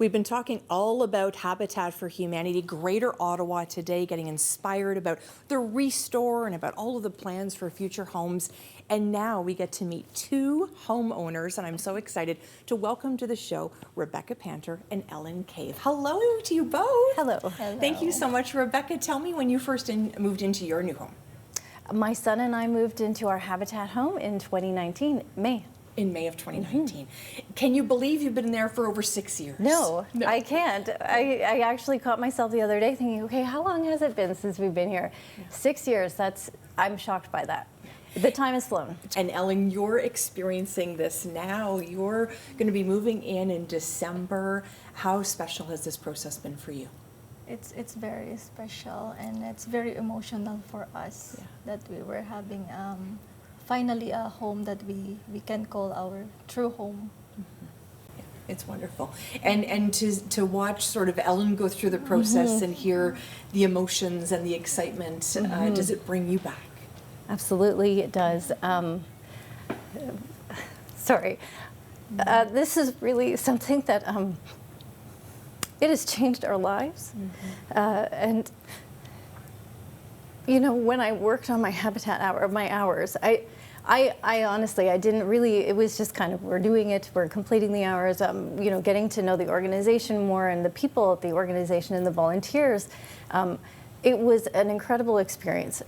We've been talking all about Habitat for Humanity, Greater Ottawa today, getting inspired about the restore and about all of the plans for future homes. And now we get to meet two homeowners, and I'm so excited to welcome to the show Rebecca and Ellen Cave. Hello to you both. Hello. Hello. Thank you so much, Rebecca. Tell me when you first moved into your new home. My son and I moved into our Habitat home in 2019, May. In May of 2019. Can you believe you've been there for over 6 years? No, I can't. I actually caught myself the other day thinking, okay, how long has it been since we've been here? Yeah. 6 years, I'm shocked by that. The time has flown. And Ellen, you're experiencing this now. You're going to be moving in December. How special has this process been for you? It's very special, and it's very emotional for us that we were having finally a home that we can call our true home. It's wonderful. And to watch sort of Ellen go through the process and hear the emotions and the excitement, does it bring you back? Absolutely, it does. Sorry. This is really something that it has changed our lives. And you know, when I worked on my Habitat hours, I honestly, I didn't really, it was just kind of, we're doing it, we're completing the hours, you know, getting to know the organization more and the people at the organization and the volunteers. It was an incredible experience.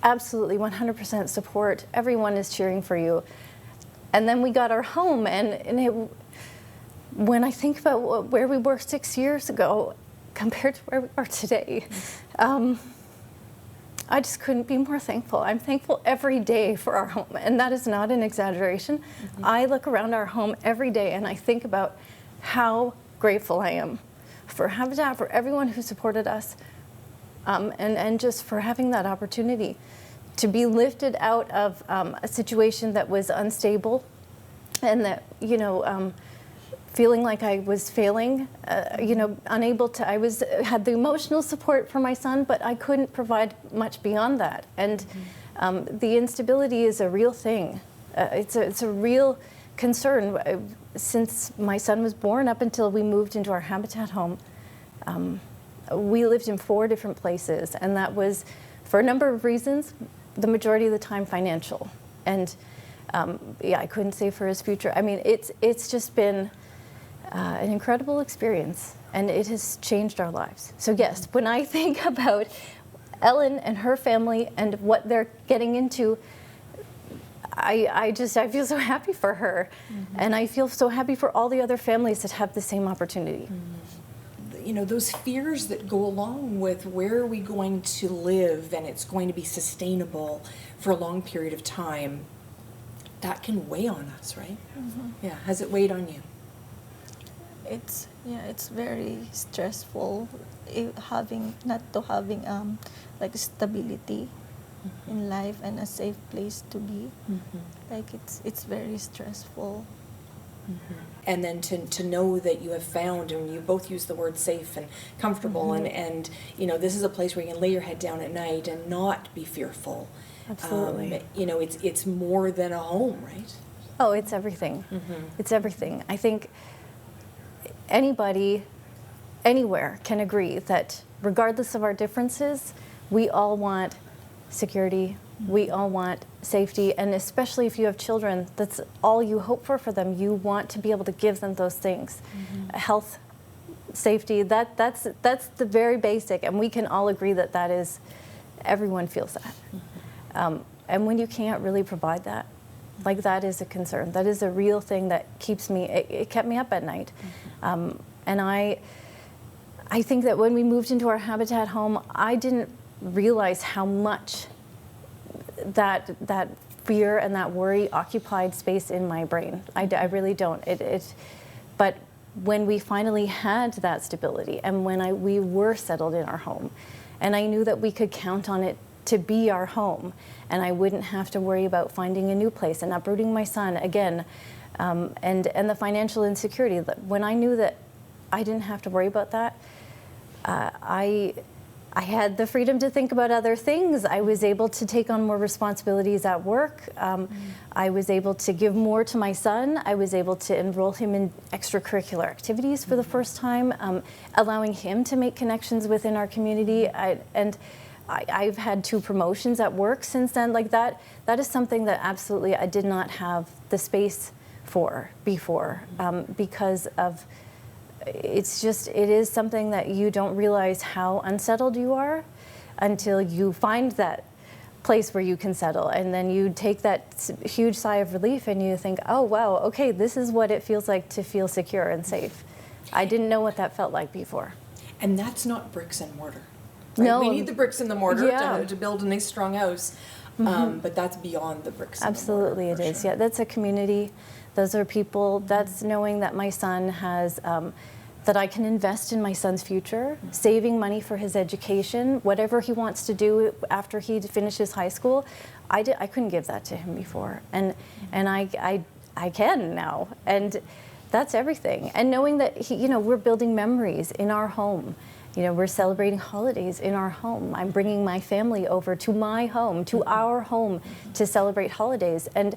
Absolutely 100% support. Everyone is cheering for you. And then we got our home, and when I think about where we were 6 years ago compared to where we are today, I just couldn't be more thankful. I'm thankful every day for our home, and that is not an exaggeration. I look around our home every day and I think about how grateful I am for Habitat, for everyone who supported us, and just for having that opportunity to be lifted out of a situation that was unstable, and that, you know, feeling like I was failing, you know, unable to, had the emotional support for my son, but I couldn't provide much beyond that. And the instability is a real thing. It's a real concern. Since my son was born up until we moved into our Habitat home, we lived in 4 different places, and that was for a number of reasons, the majority of the time financial. And yeah, I couldn't save for his future. I mean, it's just been an incredible experience, and it has changed our lives. So yes, when I think about Ellen and her family and what they're getting into, I feel so happy for her, and I feel so happy for all the other families that have the same opportunity. You know, those fears that go along with where are we going to live and it's going to be sustainable for a long period of time, that can weigh on us, right? Yeah, has it weighed on you? It's very stressful having like stability in life and a safe place to be. Like it's very stressful. And then to know that you have found, and you both use the word safe and comfortable, and you know, this is a place where you can lay your head down at night and not be fearful. Absolutely. You know, it's more than a home, right? Oh, it's everything. It's everything. I think anybody, anywhere can agree that regardless of our differences, we all want security, we all want safety, and especially if you have children, that's all you hope for them. You want to be able to give them those things. Health, safety, that's the very basic, and we can all agree that that is, everyone feels that. And when you can't really provide that, like, that is a concern. That is a real thing that keeps me, it kept me up at night. And I think that when we moved into our Habitat home, I didn't realize how much that fear and that worry occupied space in my brain. I really don't. But when we finally had that stability, and when we were settled in our home, and I knew that we could count on it to be our home, and I wouldn't have to worry about finding a new place and uprooting my son again, and the financial insecurity. When I knew that I didn't have to worry about that, I had the freedom to think about other things. I was able to take on more responsibilities at work. I was able to give more to my son. I was able to enroll him in extracurricular activities for the first time, allowing him to make connections within our community. I've had 2 promotions at work since then. Like that is something that absolutely I did not have the space for before, because of, it is something that you don't realize how unsettled you are until you find that place where you can settle, and then you take that huge sigh of relief and you think, oh wow, okay, this is what it feels like to feel secure and safe. I didn't know what that felt like before. And that's not bricks and mortar. Right? No. We need the bricks and the mortar Yeah. to build a nice strong house, but that's beyond the bricks and Absolutely the mortar. it is. Sure. Yeah, that's a community. Those are people. That's knowing that my son has, that I can invest in my son's future, saving money for his education, whatever he wants to do after he finishes high school. I couldn't give that to him before, and I can now, and that's everything. And knowing that we're building memories in our home. We're celebrating holidays in our home. I'm bringing my family over to my home, to our home, to celebrate holidays. And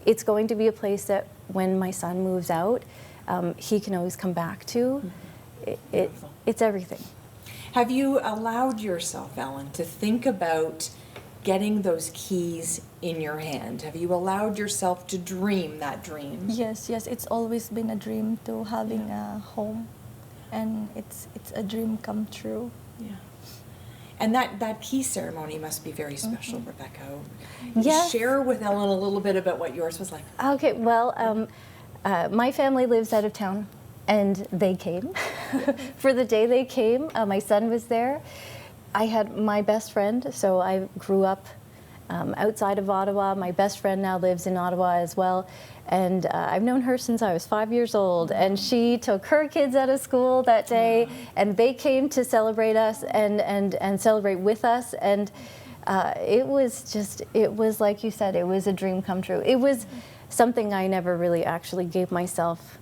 it's going to be a place that when my son moves out, he can always come back to. It's everything. Have you allowed yourself, Ellen, to think about getting those keys in your hand? Have you allowed yourself to dream that dream? Yes, it's always been a dream to having a home, and it's a dream come true. Yeah. And that key ceremony must be very special, Rebecca. Yes. Share with Ellen a little bit about what yours was like. Okay, well, my family lives out of town, and they came. For the day they came, my son was there. I had my best friend, so I grew up outside of Ottawa. My best friend now lives in Ottawa as well. And I've known her since I was 5 years old, and she took her kids out of school that day, and they came to celebrate us and celebrate with us. And it was like you said, it was a dream come true. It was something I never really actually gave myself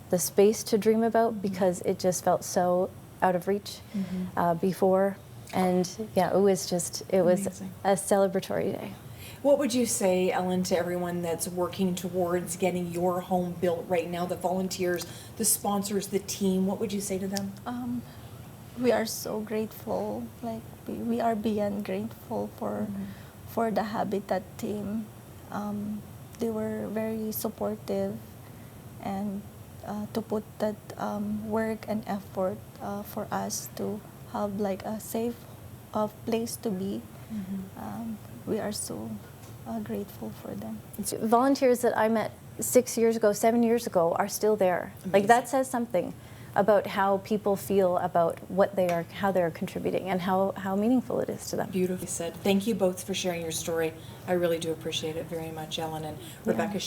the space to dream about, because it just felt so out of reach before. And yeah, it was Amazing. a celebratory day. What would you say, Ellen, to everyone that's working towards getting your home built right now, the volunteers, the sponsors, the team? What would you say to them? We are so grateful. Like we are beyond grateful for the Habitat team. They were very supportive, and to put that work and effort for us to have like a safe place to be. We are so grateful for them. Volunteers that I met 6 years ago, 7 years ago are still there. Amazing. Like that says something about how people feel about what they are, how they're contributing, and how meaningful it is to them. Beautifully said. Thank you both for sharing your story. I really do appreciate it very much, Ellen and Rebecca.